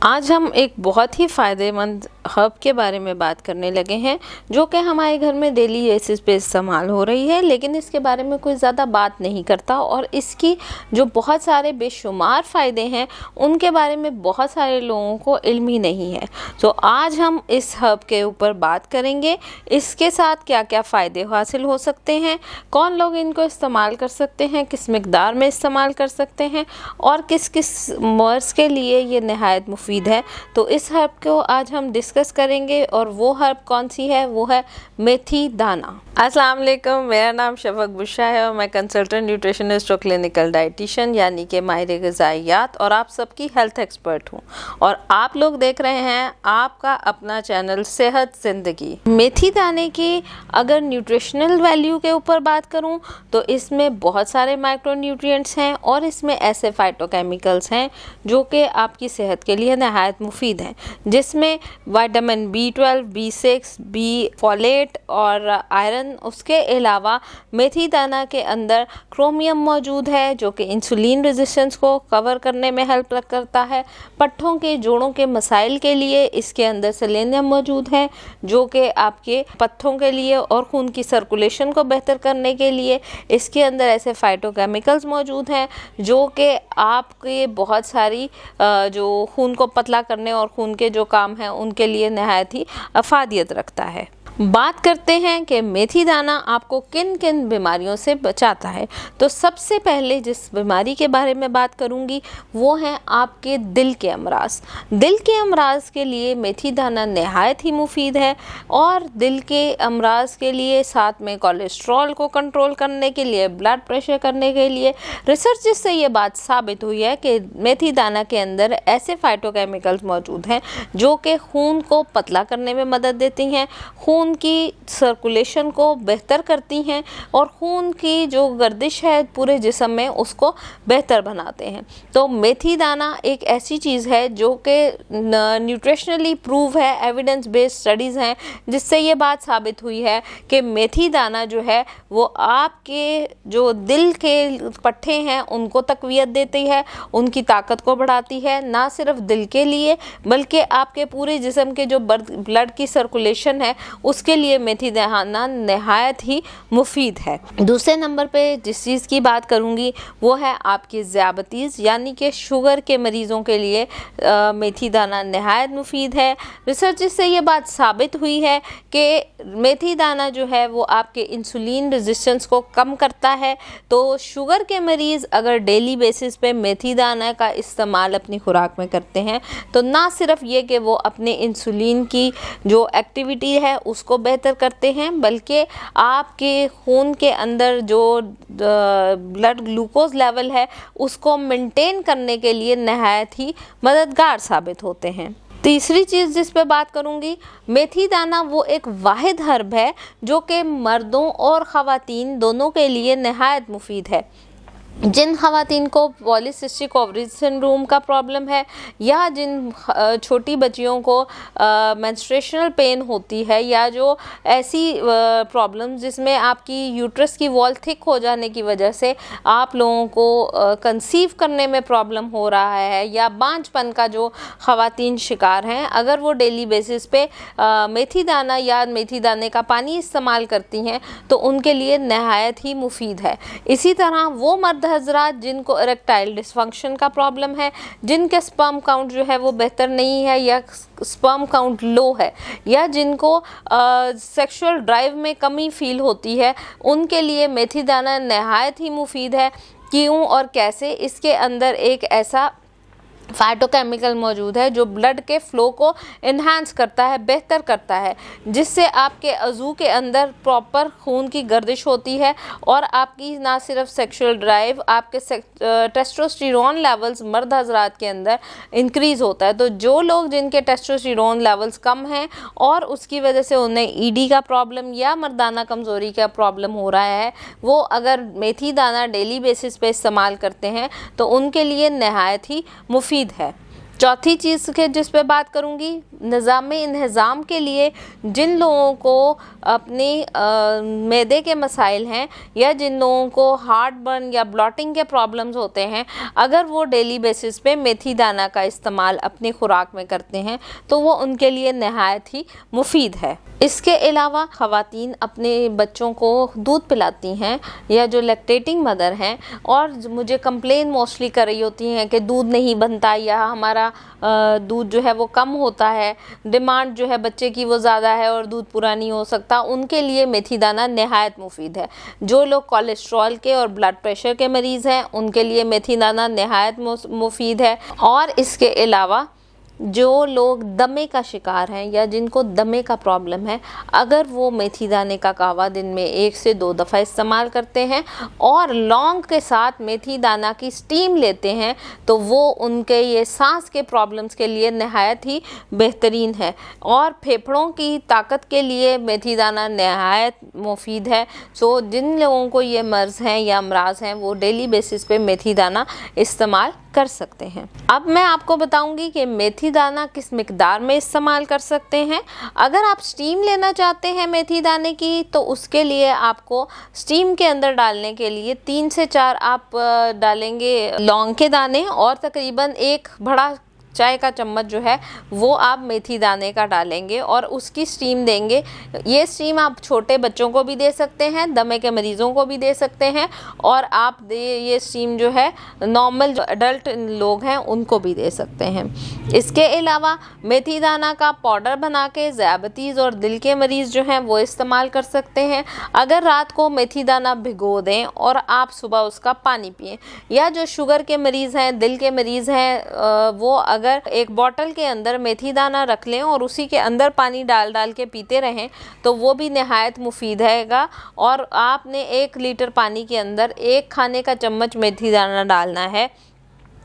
आज हम एक बहुत ही फ़ायदेमंद हर्ब के बारे में बात करने लगे हैं जो कि हमारे घर में डेली बेसिस पे इस्तेमाल हो रही है, लेकिन इसके बारे में कोई ज़्यादा बात नहीं करता और इसकी जो बहुत सारे बेशुमार फ़ायदे हैं उनके बारे में बहुत सारे लोगों को इल्म ही नहीं है। तो आज हम इस हर्ब के ऊपर बात करेंगे, इसके साथ क्या क्या फ़ायदे हासिल हो सकते हैं, कौन लोग इनको इस्तेमाल कर सकते हैं, किस मिकदार में इस्तेमाल कर सकते हैं और किस किस मर्ज़ के लिए ये नहायत मुफीद है। तो इस हर्ब को आज हम डिस्कस करेंगे और वो हर्ब कौन सी है, वो है मेथी दाना। अस्सलाम वालेकुम, मेरा नाम शफक बुशरा है और मैं कंसल्टेंट न्यूट्रिशनिस्ट और क्लिनिकल डाइटिशियन यानी कि माहिर ग़िज़ाइयात और आप सबकी हेल्थ एक्सपर्ट हूँ और आप लोग देख रहे हैं आपका अपना चैनल सेहत ज़िंदगी। मेथी दाने की अगर न्यूट्रिशनल वैल्यू के ऊपर बात करूँ तो इसमें बहुत सारे माइक्रो न्यूट्रिएंट्स हैं और इसमें ऐसे फाइटोकेमिकल्स हैं जो कि आपकी सेहत के लिए नहायत मुफीद हैं, जिसमें vitamin B12, B6, B folate और आयरन। उसके अलावा मेथी दाना के अंदर क्रोमियम मौजूद है जो कि इंसुलिन रेजिस्टेंस को कवर करने में हेल्प करता है। पट्ठों के जोड़ों के मसाइल के लिए इसके अंदर सेलेनियम मौजूद है जो कि आपके पत्थों के लिए और खून की सर्कुलेशन को बेहतर करने के लिए इसके अंदर ऐसे फाइटोकेमिकल्स मौजूद हैं जो कि आपके बहुत सारी जो खून को पतला करने और खून के जो काम हैं उनके लिए नहायत ही अफादियत रखता है। बात करते हैं कि मेथी दाना आपको किन किन बीमारियों से बचाता है। तो सबसे पहले जिस बीमारी के बारे में बात करूंगी वो है आपके दिल के अमराज। दिल के अमराज के लिए मेथी दाना नहायत ही मुफीद है और दिल के अमराज के लिए, साथ में कोलेस्ट्रॉल को कंट्रोल करने के लिए, ब्लड प्रेशर करने के लिए रिसर्च से ये बात साबित हुई है कि मेथी दाना के अंदर ऐसे फाइटोकेमिकल्स मौजूद हैं जो कि खून को पतला करने में मदद देती हैं, खून की सर्कुलेशन को बेहतर करती हैं और खून की जो गर्दिश है पूरे जिस्म में उसको बेहतर बनाते हैं। तो मेथी दाना एक ऐसी चीज़ है जो कि न्यूट्रिशनली प्रूव है, एविडेंस बेस्ड स्टडीज़ हैं जिससे ये बात साबित हुई है कि मेथी दाना जो है वो आपके जो दिल के पट्टे हैं उनको तक़वियत देती है, उनकी ताकत को बढ़ाती है, ना सिर्फ दिल के लिए बल्कि आपके पूरे जिस्म के जो ब्लड की सर्कुलेशन है उसके लिए मेथी दाना नहायत ही मुफीद है। दूसरे नंबर पे जिस चीज़ की बात करूँगी वो है आपकी ज़ियाबतीज़ यानी कि शुगर के मरीज़ों के लिए मेथी दाना नहायत मुफीद है। रिसर्च से ये बात साबित हुई है कि मेथी दाना जो है वो आपके इंसुलिन रेजिस्टेंस को कम करता है। तो शुगर के मरीज़ अगर डेली बेसिस पे मेथी दाना का इस्तेमाल अपनी खुराक में करते हैं तो ना सिर्फ ये कि वो अपने इंसुलिन की जो एक्टिविटी है उसको बेहतर करते हैं बल्कि आपके खून के अंदर जो ब्लड ग्लूकोज लेवल है उसको मेंटेन करने के लिए नहायत ही मददगार साबित होते हैं। तीसरी चीज़ जिस पे बात करूँगी, मेथी दाना वो एक वाहिद हर्ब है जो कि मर्दों और ख़वातीन दोनों के लिए नहायत मुफीद है। जिन ख़वातीन को पॉलीसिस्टिक ओवरी सिंड्रोम का प्रॉब्लम है या जिन छोटी बच्चियों को मेंस्ट्रुएशनल पेन होती है या जो ऐसी प्रॉब्लम जिसमें आपकी यूट्रस की वॉल थिक हो जाने की वजह से आप लोगों को कंसीव करने में प्रॉब्लम हो रहा है या बांझपन का जो ख़वातीन शिकार हैं, अगर वो डेली बेसिस पे मेथी दाना या मेथी दाने का पानी इस्तेमाल करती हैं तो उनके लिए नहायत ही मुफीद है। इसी तरह वो मर्द हजरात जिनको इरेक्टाइल डिसफंक्शन का प्रॉब्लम है, जिनके स्पर्म काउंट जो है वो बेहतर नहीं है या स्पर्म काउंट लो है या जिनको सेक्सुअल ड्राइव में कमी फील होती है, उनके लिए मेथी दाना नहायत ही मुफीद है। क्यों और कैसे? इसके अंदर एक ऐसा फाइटोकेमिकल मौजूद है जो ब्लड के फ़्लो को इन्हांस करता है, बेहतर करता है, जिससे आपके अज़ू के अंदर प्रॉपर खून की गर्दिश होती है और आपकी ना सिर्फ सेक्सुअल ड्राइव, आपके टेस्टोस्टेरोन लेवल्स मर्द हजरात के अंदर इंक्रीज़ होता है। तो जो लोग जिनके टेस्टोस्टेरोन लेवल्स कम हैं और उसकी वजह से उन्हें ईडी का प्रॉब्लम या मर्दाना कमज़ोरी का प्रॉब्लम हो रहा है, वो अगर मेथी दाना डेली बेसिस पे इस्तेमाल करते हैं तो उनके लिए नहायत ही मुफीद है। चौथी चीज़ के जिस पे बात करूँगी, निज़ाम के लिए जिन लोगों को अपनी मैदे के मसाइल हैं या जिन लोगों को हार्ट बर्न या ब्लॉटिंग के प्रॉब्लम्स होते हैं, अगर वो डेली बेसिस पे मेथी दाना का इस्तेमाल अपनी खुराक में करते हैं तो वो उनके लिए नहायत ही मुफीद है। इसके अलावा ख़वातीन अपने बच्चों को दूध पिलाती हैं या जो लैक्टेटिंग मदर हैं और मुझे कंप्लेन मोस्टली कर रही होती हैं कि दूध नहीं बनता या हमारा दूध जो है वो कम होता है, डिमांड जो है बच्चे की वो ज़्यादा है और दूध पूरा नहीं हो सकता, उनके लिए मेथी दाना नहायत मुफीद है। जो लोग कोलेस्ट्रॉल के और ब्लड प्रेशर के मरीज़ हैं उनके लिए मेथी दाना नहायत मुफीद है। और इसके अलावा जो लोग दमे का शिकार हैं या जिनको दमे का प्रॉब्लम है, अगर वो मेथी दाने का कहवा दिन में 1 से 2 दफ़ा इस्तेमाल करते हैं और लौंग के साथ मेथी दाना की स्टीम लेते हैं तो वो उनके ये सांस के प्रॉब्लम्स के लिए नहायत ही बेहतरीन है। और फेफड़ों की ताकत के लिए मेथी दाना नहायत मुफीद है। सो जिन लोगों को ये मर्ज़ हैं या अमराज हैं वो डेली बेसिस पे मेथी दाना इस्तेमाल कर सकते हैं। अब मैं आपको बताऊंगी कि मेथी दाना किस मिकदार में इस्तेमाल कर सकते हैं। अगर आप स्टीम लेना चाहते हैं मेथी दाने की तो उसके लिए आपको स्टीम के अंदर डालने के लिए 3 से 4 आप डालेंगे लौंग के दाने और तकरीबन 1 बड़ा चाय का चम्मच जो है वो आप मेथी दाने का डालेंगे और उसकी स्टीम देंगे। ये स्टीम आप छोटे बच्चों को भी दे सकते हैं, दमे के मरीज़ों को भी दे सकते हैं और आप ये स्टीम जो है नॉर्मल जो अडल्ट लोग हैं उनको भी दे सकते हैं। इसके अलावा मेथी दाना का पाउडर बना के ज़ियाबतीज़ और दिल के मरीज़ जो हैं वो इस्तेमाल कर सकते हैं। अगर रात को मेथी दाना भिगो दें और आप सुबह उसका पानी पिएं, या जो शुगर के मरीज़ हैं, दिल के मरीज़ हैं, वो अगर एक बॉटल के अंदर मेथी दाना रख लें और उसी के अंदर पानी डाल डाल के पीते रहें तो वो भी नहायत मुफीद हैगा। और आपने 1 लीटर पानी के अंदर 1 खाने का चम्मच मेथी दाना डालना है,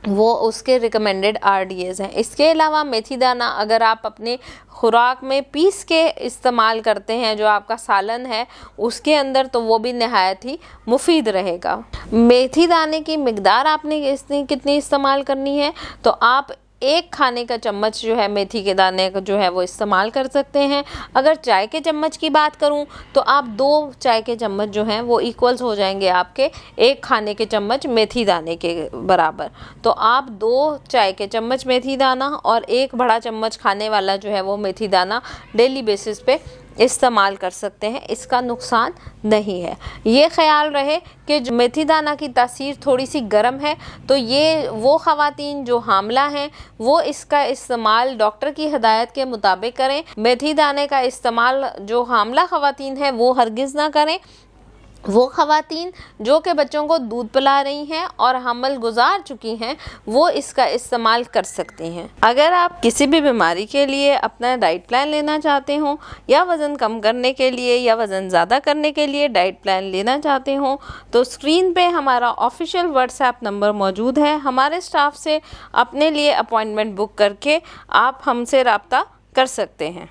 वो उसके रिकमेंडेड RDAs हैं। इसके अलावा मेथी दाना अगर आप अपने खुराक में पीस के इस्तेमाल करते हैं, जो आपका सालन है उसके अंदर, तो वो भी नहायत ही मुफीद रहेगा। मेथी दाने की मिकदार आपने कितनी इस्तेमाल करनी है, तो आप 1 खाने का चम्मच जो है मेथी के दाने का जो है वो इस्तेमाल कर सकते हैं। अगर चाय के चम्मच की बात करूं तो आप 2 चाय के चम्मच जो हैं वो इक्वल्स हो जाएंगे आपके 1 खाने के चम्मच मेथी दाने के बराबर। तो आप 2 चाय के चम्मच मेथी दाना और 1 बड़ा चम्मच खाने वाला जो है वो मेथी दाना डेली बेसिस पे इस्तेमाल कर सकते हैं। इसका नुकसान नहीं है। ये ख्याल रहे कि जो मेथी दाना की तासीर थोड़ी सी गर्म है, तो ये वो ख़वातीन जो हामला हैं वो इसका इस्तेमाल डॉक्टर की हिदायत के मुताबिक करें। मेथी दाने का इस्तेमाल जो हामला ख़वातीन हैं वो हरगिज़ ना करें। वो ख़वातीन जो कि बच्चों को दूध पिला रही हैं और हमल गुजार चुकी हैं वो इसका इस्तेमाल कर सकती हैं। अगर आप किसी भी बीमारी के लिए अपना डाइट प्लान लेना चाहते हों या वज़न कम करने के लिए या वज़न ज़्यादा करने के लिए डाइट प्लान लेना चाहते हों तो स्क्रीन पे हमारा ऑफिशियल व्हाट्सएप नंबर मौजूद है। हमारे स्टाफ से अपने लिए अपॉइंटमेंट बुक करके आप हमसे रब्ता कर सकते हैं।